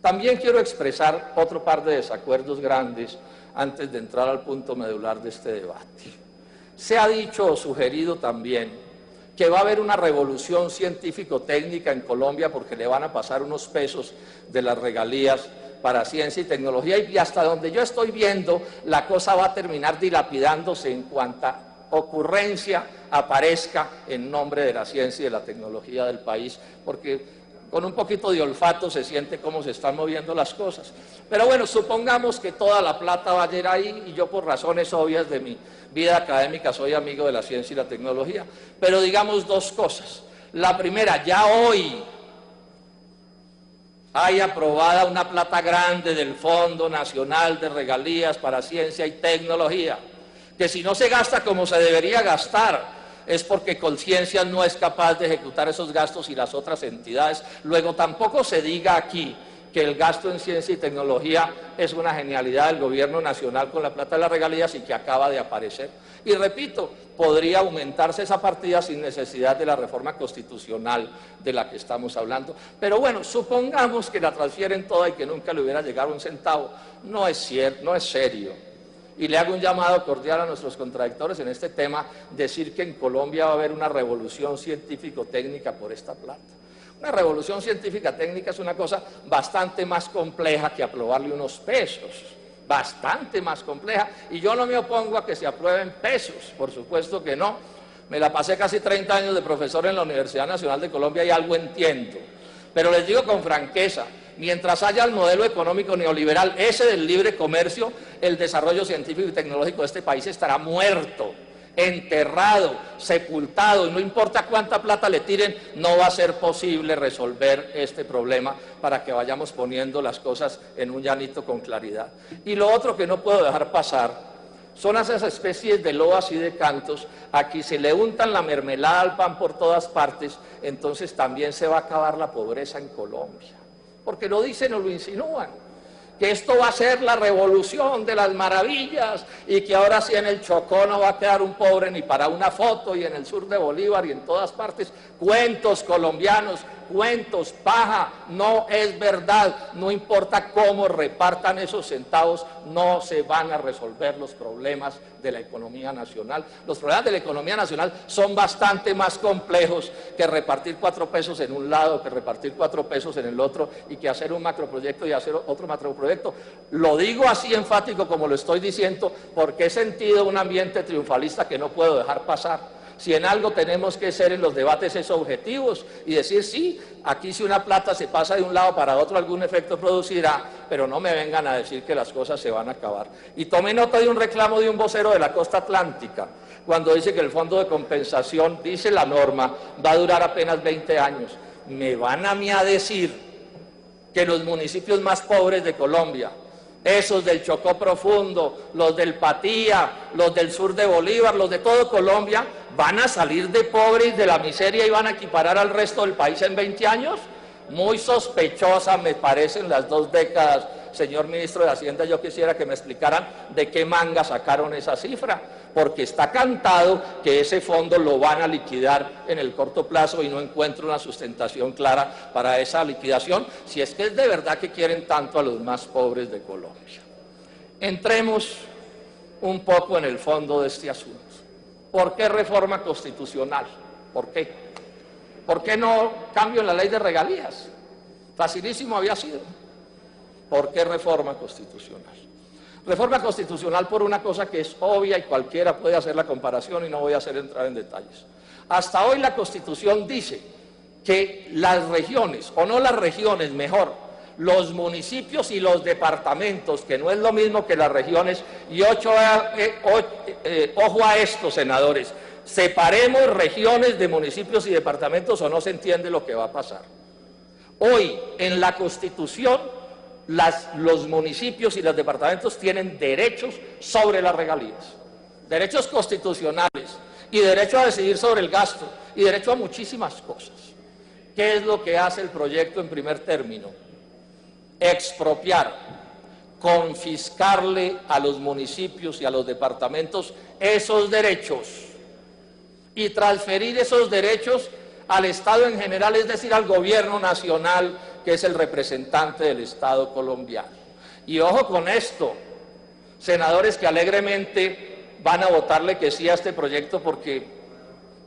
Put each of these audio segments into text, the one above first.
También quiero expresar otro par de desacuerdos grandes antes de entrar al punto medular de este debate. Se ha dicho o sugerido también que va a haber una revolución científico-técnica en Colombia porque le van a pasar unos pesos de las regalías para ciencia y tecnología, y hasta donde yo estoy viendo, la cosa va a terminar dilapidándose en cuanta ocurrencia aparezca en nombre de la ciencia y de la tecnología del país, porque con un poquito de olfato se siente cómo se están moviendo las cosas. Pero bueno, supongamos que toda la plata va a ir ahí, y yo por razones obvias de mi vida académica soy amigo de la ciencia y la tecnología, pero digamos dos cosas. La primera, ya hoy hay aprobada una plata grande del Fondo Nacional de Regalías para Ciencia y Tecnología, que si no se gasta como se debería gastar, es porque Colciencias no es capaz de ejecutar esos gastos y las otras entidades. Luego tampoco se diga aquí que el gasto en ciencia y tecnología es una genialidad del gobierno nacional con la plata de las regalías y que acaba de aparecer. Y repito, podría aumentarse esa partida sin necesidad de la reforma constitucional de la que estamos hablando. Pero bueno, supongamos que la transfieren toda y que nunca le hubiera llegado un centavo. No es cierto, no es serio. Y le hago un llamado cordial a nuestros contradictores en este tema, decir que en Colombia va a haber una revolución científico-técnica por esta plata. Una revolución científica-técnica es una cosa bastante más compleja que aprobarle unos pesos, bastante más compleja, y yo no me opongo a que se aprueben pesos, por supuesto que no. Me la pasé casi 30 años de profesor en la Universidad Nacional de Colombia y algo entiendo, pero les digo con franqueza, mientras haya el modelo económico neoliberal, ese del libre comercio, el desarrollo científico y tecnológico de este país estará muerto, enterrado, sepultado, y no importa cuánta plata le tiren, no va a ser posible resolver este problema para que vayamos poniendo las cosas en un llanito con claridad. Y lo otro que no puedo dejar pasar son esas especies de loas y de cantos. Aquí se le untan la mermelada al pan por todas partes, entonces también se va a acabar la pobreza en Colombia. Porque lo dicen o lo insinúan, que esto va a ser la revolución de las maravillas y que ahora sí en el Chocó no va a quedar un pobre ni para una foto, y en el sur de Bolívar y en todas partes. Cuentos colombianos, cuentos, paja, no es verdad. No importa cómo repartan esos centavos, no se van a resolver los problemas de la economía nacional. Los problemas de la economía nacional son bastante más complejos que repartir 4 pesos en un lado, que repartir 4 pesos en el otro, y que hacer un macroproyecto y hacer otro macroproyecto. Lo digo así enfático como lo estoy diciendo porque he sentido un ambiente triunfalista que no puedo dejar pasar. Si en algo tenemos que ser en los debates es objetivos y decir, sí, aquí si una plata se pasa de un lado para otro algún efecto producirá, pero no me vengan a decir que las cosas se van a acabar. Y tomé nota de un reclamo de un vocero de la costa atlántica, cuando dice que el fondo de compensación, dice la norma, va a durar apenas 20 años. Me van a mí a decir que los municipios más pobres de Colombia, esos del Chocó profundo, los del Patía, los del sur de Bolívar, los de todo Colombia, van a salir de pobres, de la miseria, y van a equiparar al resto del país en 20 años. Muy sospechosa me parecen las 2 décadas, señor ministro de Hacienda. Yo quisiera que me explicaran de qué manga sacaron esa cifra, porque está cantado que ese fondo lo van a liquidar en el corto plazo y no encuentro una sustentación clara para esa liquidación, si es que es de verdad que quieren tanto a los más pobres de Colombia. Entremos un poco en el fondo de este asunto. ¿Por qué reforma constitucional? ¿Por qué? ¿Por qué no cambio en la ley de regalías? Facilísimo había sido. ¿Por qué reforma constitucional? Reforma constitucional por una cosa que es obvia y cualquiera puede hacer la comparación y no voy a hacer entrar en detalles. Hasta hoy la Constitución dice que las regiones, o no las regiones, mejor, los municipios y los departamentos, que no es lo mismo que las regiones, y ojo a esto, senadores, separemos regiones de municipios y departamentos o no se entiende lo que va a pasar. Hoy, en la Constitución, los municipios y los departamentos tienen derechos sobre las regalías, derechos constitucionales, y derecho a decidir sobre el gasto, y derecho a muchísimas cosas. ¿Qué es lo que hace el proyecto en primer término? Expropiar, confiscarle a los municipios y a los departamentos esos derechos y transferir esos derechos al Estado en general, es decir, al gobierno nacional que es el representante del Estado colombiano. Y ojo con esto, senadores que alegremente van a votarle que sí a este proyecto porque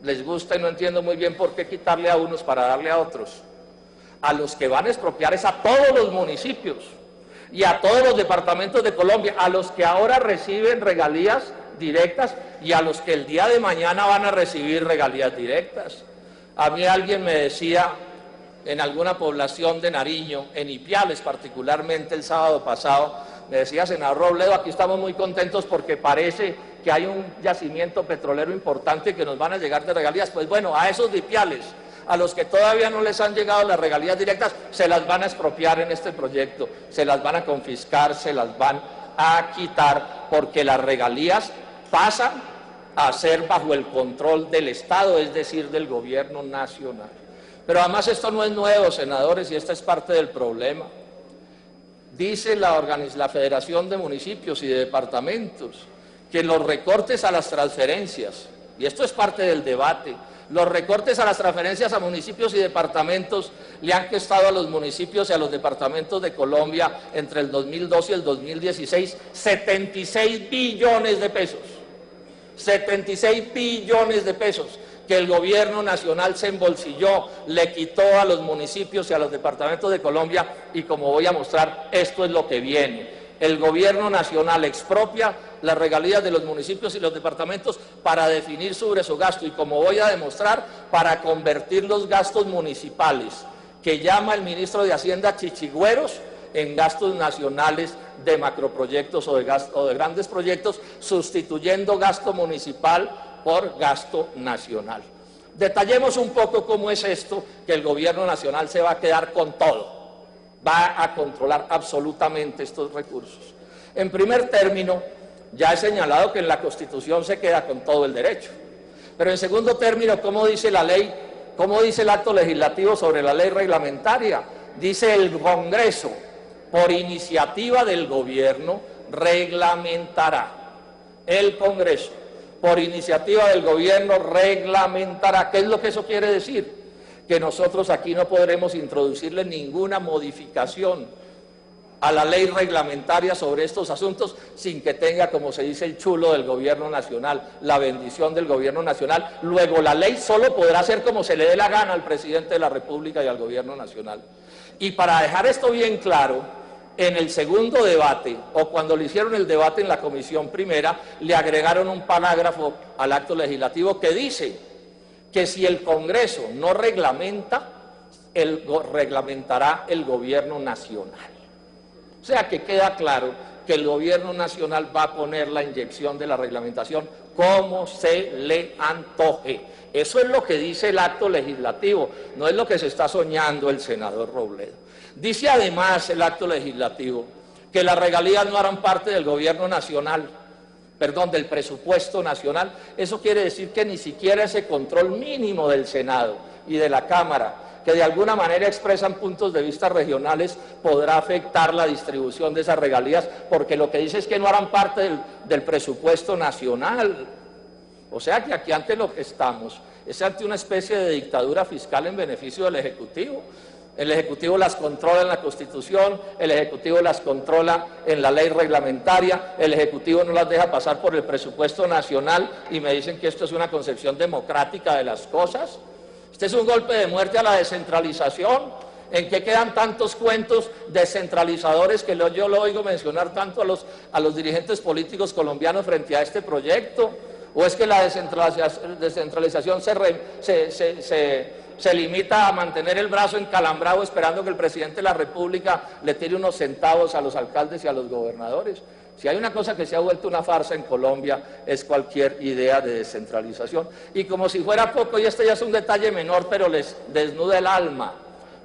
les gusta y no entiendo muy bien por qué quitarle a unos para darle a otros. A los que van a expropiar es a todos los municipios y a todos los departamentos de Colombia, a los que ahora reciben regalías directas y a los que el día de mañana van a recibir regalías directas. A mí alguien me decía en alguna población de Nariño, en Ipiales particularmente el sábado pasado, me decía: senador Robledo, aquí estamos muy contentos porque parece que hay un yacimiento petrolero importante que nos van a llegar de regalías. Pues bueno, a esos de Ipiales, a los que todavía no les han llegado las regalías directas, se las van a expropiar en este proyecto, se las van a confiscar, se las van a quitar, porque las regalías pasan a ser bajo el control del Estado, es decir, del gobierno nacional. Pero además esto no es nuevo, senadores, y esta es parte del problema. Dice la Federación de Municipios y de Departamentos que los recortes a las transferencias, y esto es parte del debate, los recortes a las transferencias a municipios y departamentos le han costado a los municipios y a los departamentos de Colombia entre el 2012 y el 2016 76 billones de pesos. 76 billones de pesos que el gobierno nacional se embolsilló, le quitó a los municipios y a los departamentos de Colombia, y como voy a mostrar, esto es lo que viene. El gobierno nacional expropia las regalías de los municipios y los departamentos para definir sobre su gasto, y como voy a demostrar, para convertir los gastos municipales, que llama el ministro de Hacienda chichigüeros, en gastos nacionales de macroproyectos o de grandes proyectos, sustituyendo gasto municipal por gasto nacional. Detallemos un poco cómo es esto, que el gobierno nacional se va a quedar con todo, va a controlar absolutamente estos recursos. En primer término, ya he señalado que en la Constitución se queda con todo el derecho, pero en segundo término, ¿cómo dice la ley? ¿Cómo dice el acto legislativo sobre la ley reglamentaria? Dice: el Congreso, por iniciativa del gobierno, reglamentará. El Congreso, por iniciativa del gobierno, reglamentará. ¿Qué es lo que eso quiere decir? Que nosotros aquí no podremos introducirle ninguna modificación a la ley reglamentaria sobre estos asuntos sin que tenga, como se dice, el chulo del gobierno nacional, la bendición del gobierno nacional. Luego la ley solo podrá ser como se le dé la gana al presidente de la República y al gobierno nacional. Y para dejar esto bien claro, en el segundo debate, o cuando le hicieron el debate en la comisión primera, le agregaron un parágrafo al acto legislativo que dice que si el Congreso no reglamenta, reglamentará el gobierno nacional. O sea que queda claro que el gobierno nacional va a poner la inyección de la reglamentación como se le antoje. Eso es lo que dice el acto legislativo, no es lo que se está soñando el senador Robledo. Dice además el acto legislativo que las regalías no harán parte del gobierno nacional, perdón, del presupuesto nacional. Eso quiere decir que ni siquiera ese control mínimo del Senado y de la Cámara, que de alguna manera expresan puntos de vista regionales, podrá afectar la distribución de esas regalías, porque lo que dice es que no harán parte del presupuesto nacional. O sea que aquí ante lo que estamos es ante una especie de dictadura fiscal en beneficio del Ejecutivo. El Ejecutivo las controla en la Constitución, el Ejecutivo las controla en la ley reglamentaria, el Ejecutivo no las deja pasar por el presupuesto nacional, y me dicen que esto es una concepción democrática de las cosas. Este es un golpe de muerte a la descentralización. ¿En qué quedan tantos cuentos descentralizadores que yo lo oigo mencionar tanto a los dirigentes políticos colombianos frente a este proyecto? ¿O es que la descentralización se limita a mantener el brazo encalambrado esperando que el presidente de la República le tire unos centavos a los alcaldes y a los gobernadores? Si hay una cosa que se ha vuelto una farsa en Colombia, es cualquier idea de descentralización. Y como si fuera poco, y este ya es un detalle menor, pero les desnuda el alma,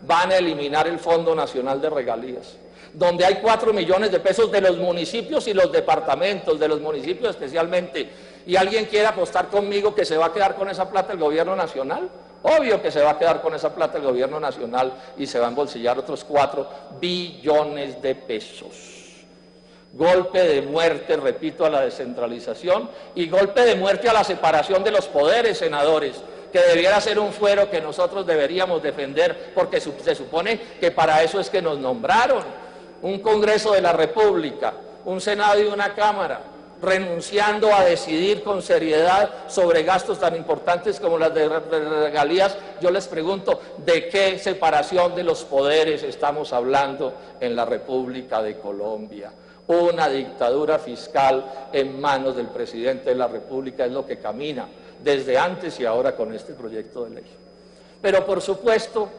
van a eliminar el Fondo Nacional de Regalías, donde hay 4 millones de pesos de los municipios y los departamentos, de los municipios especialmente. ¿Y alguien quiere apostar conmigo que se va a quedar con esa plata el gobierno nacional? Obvio que se va a quedar con esa plata el gobierno nacional y se va a embolsillar otros 4 billones de pesos. Golpe de muerte, repito, a la descentralización, y golpe de muerte a la separación de los poderes, senadores, que debiera ser un fuero que nosotros deberíamos defender, porque se supone que para eso es que nos nombraron. Un Congreso de la República, un Senado y una Cámara, renunciando a decidir con seriedad sobre gastos tan importantes como las de regalías. Yo les pregunto, ¿de qué separación de los poderes estamos hablando en la República de Colombia? Una dictadura fiscal en manos del presidente de la República es lo que camina desde antes y ahora con este proyecto de ley. Pero por supuesto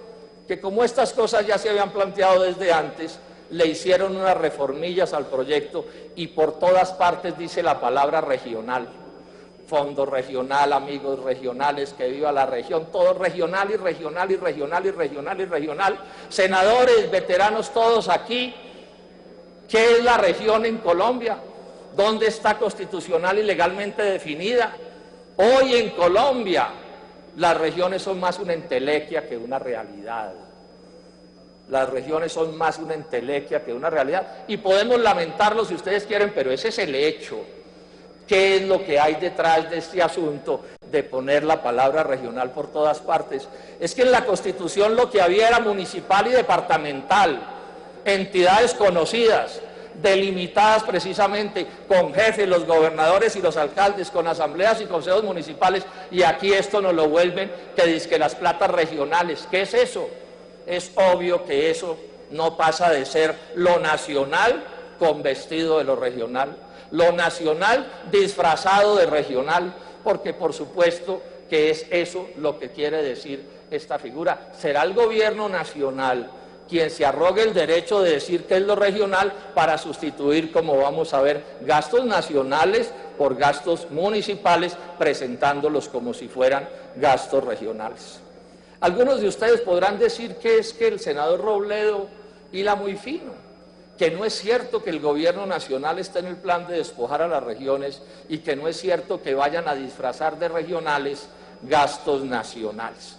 que como estas cosas ya se habían planteado desde antes, le hicieron unas reformillas al proyecto y por todas partes dice la palabra regional. Fondo regional, amigos regionales, que viva la región, todo regional y regional y regional y regional y regional. Senadores, veteranos todos aquí. ¿Qué es la región en Colombia? ¿Dónde está constitucional y legalmente definida? Hoy en Colombia las regiones son más una entelequia que una realidad. Las regiones son más una entelequia que una realidad, y podemos lamentarlo si ustedes quieren, pero ese es el hecho. ¿Qué es lo que hay detrás de este asunto de poner la palabra regional por todas partes? Es que en la Constitución lo que había era municipal y departamental, entidades conocidas, delimitadas precisamente con jefes, los gobernadores y los alcaldes, con asambleas y consejos municipales, y aquí esto nos lo vuelven que dizque las platas regionales. ¿Qué es eso? Es obvio que eso no pasa de ser lo nacional con vestido de lo regional, lo nacional disfrazado de regional, porque por supuesto que es eso lo que quiere decir esta figura. Será el gobierno nacional quien se arrogue el derecho de decir qué es lo regional para sustituir, como vamos a ver, gastos nacionales por gastos municipales, presentándolos como si fueran gastos regionales. Algunos de ustedes podrán decir que es que el senador Robledo hila muy fino, que no es cierto que el gobierno nacional esté en el plan de despojar a las regiones y que no es cierto que vayan a disfrazar de regionales gastos nacionales.